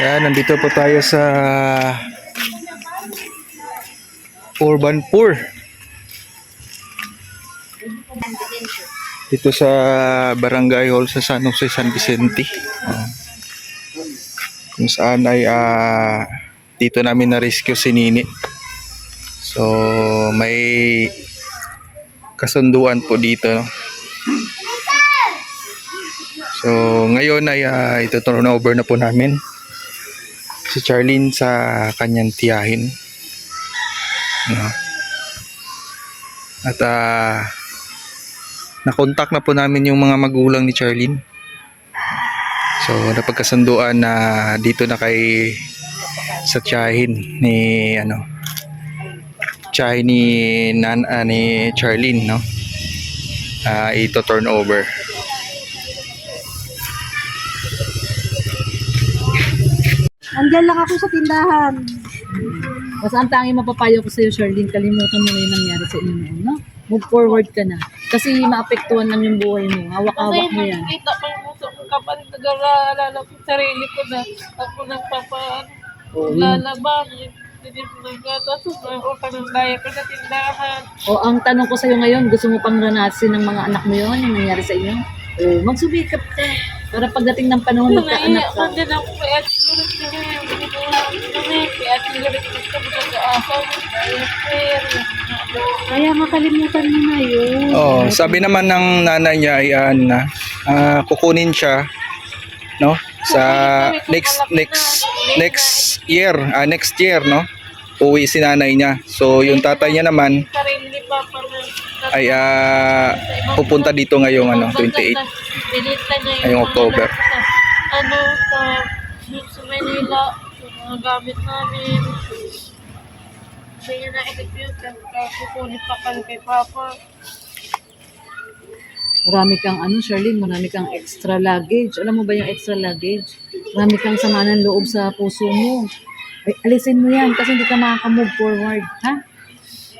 Yan, nandito po tayo sa Urban Poor. Dito sa Barangay Hall sa San Jose, San Vicente. Kung saan ay dito namin na-rescue si Nini. So, may kasunduan po dito, no? So, ngayon ay ito-turn over na po namin si Charlene sa kanyang tiyahin. No? At nakontak na po namin yung mga magulang ni Charlene. So, napagkasunduan na dito na kay sa tiyahin ni tiyahin ni Charlene, no? Ito turn over. Andyan lang ako sa tindahan. Basta ang tanging mapapayo ko sa'yo, Charlene, kalimutan mo na yung nangyari sa inyo noon, no? Move forward ka na. Kasi maapektuhan lang yung buhay mo. Hawak-hawak mo yan. Kasi nakikita ko yung puso ko kapag nag-aalala ko yung sarili ko na ako lalabang. Hindi mo nagkatasos na ako panandaya ko sa tindahan. O ang tanong ko sa'yo ngayon, gusto mo pang ranasin ng mga anak mo yun, yung nangyari sa inyo? O magsubikap ka. Para pagdating ng panahon, magkaanak ka. Naiyak ko kay Ate Lourdes kami. Kay Ate Lourdes kami nag-aasaw. Kaya makalimutan mo na yun. Oh, sabi naman ng nanay niya ay kukunin siya, no? Sa next year, no? Uwi si nanay niya. So yung tatay niya naman Sarili pa pa ay pupunta dito ngayong 28 ngayong October. Sa Manila, sa mga gamit namin. Hindi niya na-execute. Kukunin pa kami kay Papa. Marami kang Charlene, marami kang extra luggage. Alam mo ba yung extra luggage? Marami kang sama ng loob sa puso mo. Ay, alisin mo yan kasi hindi ka makaka-move forward. Ha?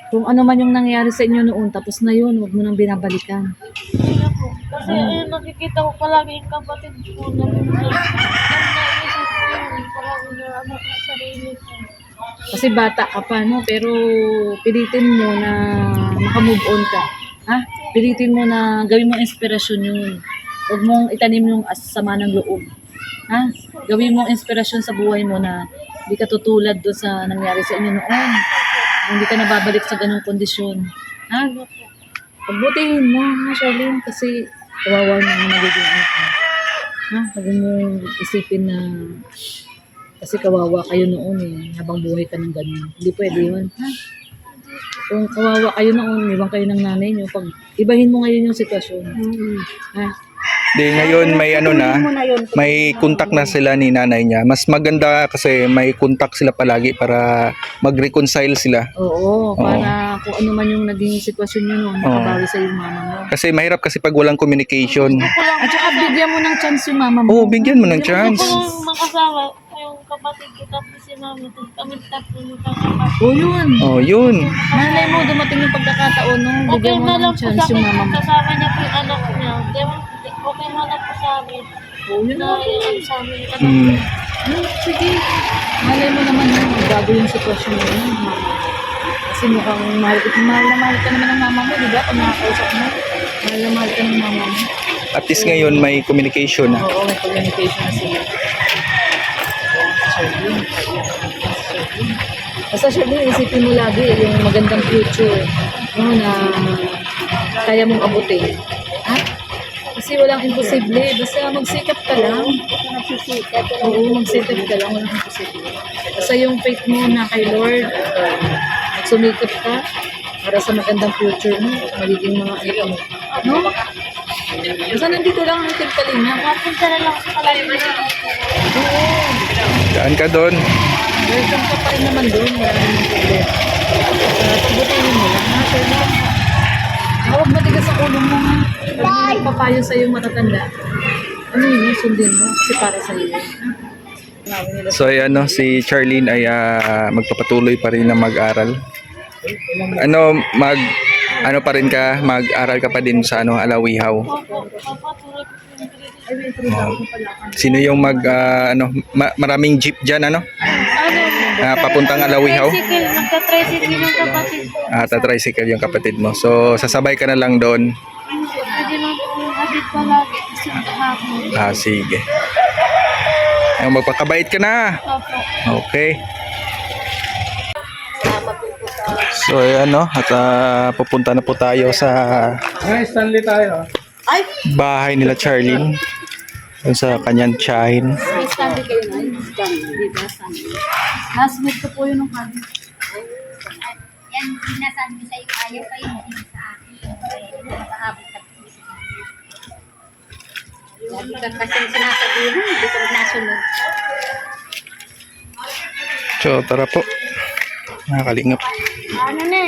Kung ano man yung nangyari sa inyo noon, tapos na yun, huwag mo nang binabalikan. Kaya po. Kasi nakikita ko palagi yung kapatid ko na naisip ko yun. Palagi na anak sa sarili ko. Kasi bata ka pa, no? Pero pilitin mo na makamove on ka. Ha? Pilitin mo na gawin mo inspirasyon yun. Huwag mong itanim yung sama ng loob. Ha? Gawin mo inspirasyon sa buhay mo na hindi ka tutulad doon sa nangyari sa inyo noon. Hindi ka nababalik sa ganung kondisyon. Ha? Pagbutihin mo, ha, Charlene, kasi kawawa na ang magiging anak mo. Ha? Huwag mo isipin na kasi kawawa kayo noon habang buhay ka ng ganun. Hindi pwede yun. Ha? Kung kawawa kayo noon, ibang kayo ng nanay nyo, pag ibahin mo ngayon yung sitwasyon. Ha? Di ngayon may may contact na sila ni nanay niya. Mas maganda kasi may contact sila palagi para mag-reconcile sila. Oo, para kung ano man yung naging sitwasyon nyo noon, makabawi sa yung mama mo. Kasi mahirap kasi pag walang communication. At saka bigyan mo ng chance yung mama mo. Oo, bigyan mo ng chance. Kung makasama, yung kapatid ko tapos si mami, kami tatlo yung kakapatid. Oo, yun. Oh, yun. Malay mo, dumating yung pagkakataon, no? Okay Bigyan mo na lang ng po chance sa yung akin, mama mo. kasama niya po yung anak niya. Okay na lang po sa amin. Oo, yun Na na. yung sa amin yung anak Hmm. niya. Sige. Malay mo naman yun, bago yung sitwasyon mo yun. Kasi mukhang mahal na mahal ka naman ng mama mo, di ba? Kung nakakausap mo, mahal na mahal ka ng mama mo. At least ngayon may communication na. Oo, may communication na sila. Basta Charlene, isipin mo lagi yung magandang future, no, na kaya mong abutin. Ha? Kasi walang imposible. Basta magsikap ka lang. Oo, magsikap ka lang. Walang imposible. Basta yung faith mo na kay Lord, magsumikap ka para sa magandang future mo, magiging mga anak mo. No? Basta nandito lang ang Team Kalinga. Napunta na lang sa kalaliman. Oo. Daan ka doon. Welcome ka pa rin naman doon. Wala naman problema. Pagbutihin mo lang, ha? Pero huwag matigas ang ulo mo, ha? Pag may papayo sa'yo matatanda, ano yun, sundin mo. Kasi para sa'yo yun. So ayan, no, si Charlene ay magpapatuloy pa rin na mag-aral. ano pa rin ka, mag-aral ka pa din sa ano, Alawihaw. Opo, papatuloy ko po yung grade. Oh. Sino yung maraming jeep dyan, ano? Papuntang Alawihaw? Tricycle, nagka-tricycle yung kapatid ko. Tricycle yung kapatid mo. So, sasabay ka na lang doon. Pwede lang po yung hatid palagi. Kasi hapon. Sige. Ayun, magpakabait ka na. Opo. Okay. So, ayan, no? At pupunta na po tayo sa bahay nila Charlene. Doon sa kanyang tiyahin. May sabi kayo na, di ba? Last week ko po yun ng kami. Yan, sinasabi ko sa'yo, ayaw kayo, hindi sa akin. Nakahabot ka po. Lagi ka kasi sinasabihin, hindi ko nasunod. So, tara po. Nakakalingap. Ano na?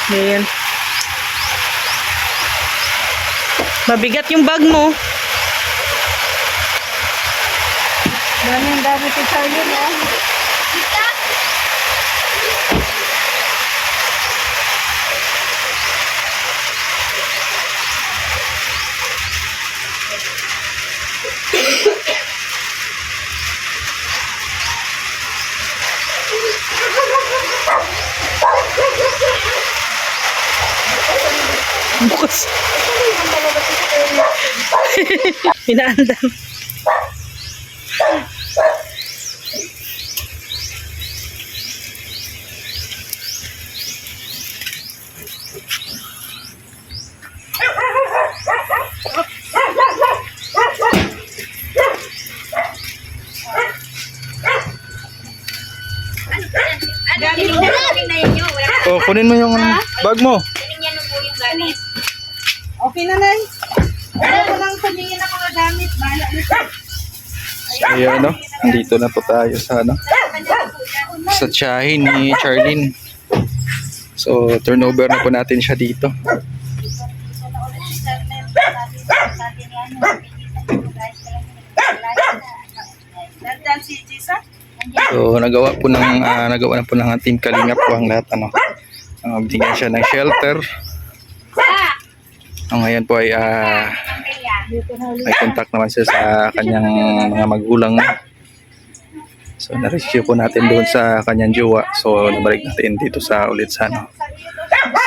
Ayan. Mabigat yung bag mo. Dami si Charlene, oh. Bukas. Inaandam. Galing na yan yun. Wala ka. Oh, kunin mo yung bag mo. Galing yan po yung gamit. Okay na, Nay. Ayaw ko lang tumingin ng mga gamit. Bahala na siya. Ayan, no? Andito na po tayo sa sa tiyahin ni Charlene. So, turnover na po natin siya dito. Nandiyan si Jisa. So, nagawa na po ng Team Kalingap po ang lahat, ano. Bigyan siya ng shelter. Ngayon po ay may contact naman siya sa kanyang mga magulang. So, na-rescue po natin doon sa kanyang jowa. So, nabalik natin dito sa ulit sa ano,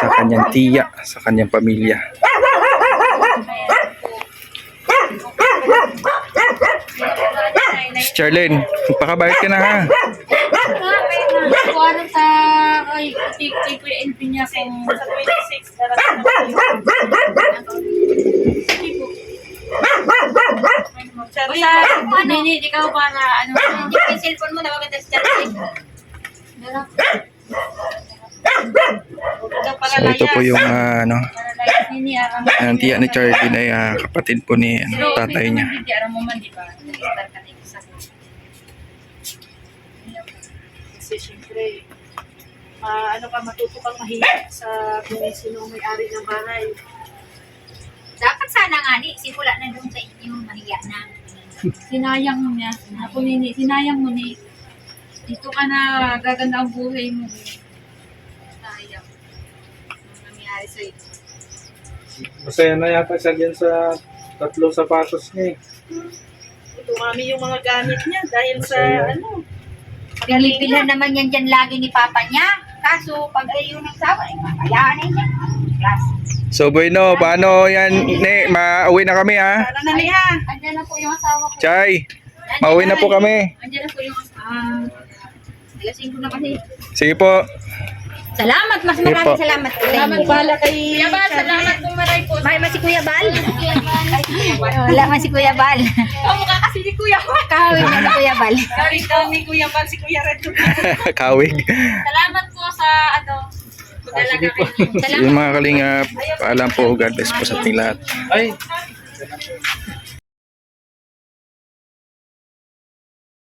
sa kanyang tiya, sa kanyang pamilya. Charlene, magpakabayad ka na, ha? Kuwara sa kay Kuya LP niya kung Sa 26, darating na tayo. basta minute ikaw para ano. Hindi ko yung cellphone mo, nawagan sa chat. So, ito po yung Nini aram. ang tiya ni Charlene ay kapatid po ni tatay niya. Hindi aram mo man di ba? Kasi syempre, ano ka, matuto kang mahiya sa kung sino may-ari ng bahay. Dapat sana nga ni, simula na doon sa inyo, mahiya na. Sinayang mo niya. Ako nini, sinayang mo ni. Dito ka na gaganda ang buhay mo. Sayang. Ang nangyari sa'yo. Masaya na yata siya dyan sa 3 sapatos niya eh. Tumami yung mga gamit niya dahil sa ano. Pinipilan naman yan dyan lagi ni Papa niya. Kaso, pag ayaw ng sawa, ay makayaan na yan. Class. So, bueno, paano yan? Ne, mauwi na kami, ha? Para na niya. Andiyan na po yung asawa ko. Chay, mauwi na po kami. Andiyan na po yung asawa. Lasing ko na kasi. Sige po. Salamat, mas Sige po. maraming salamat. Salamat pala kay Kuya Bal, salamat po maray po. May si Kuya Bal. Wala man si Kuya Bal. Kamukha kasi ni Kuya ko. Kahawin na ni Kuya Bal. Sorry daw ni Kuya Bal, si Kuya Red. Kawig. Salamat po sa ano. Pag-alaga kayo. Yung mga kalingap, paalam po, God bless po sa ating lahat. Ay,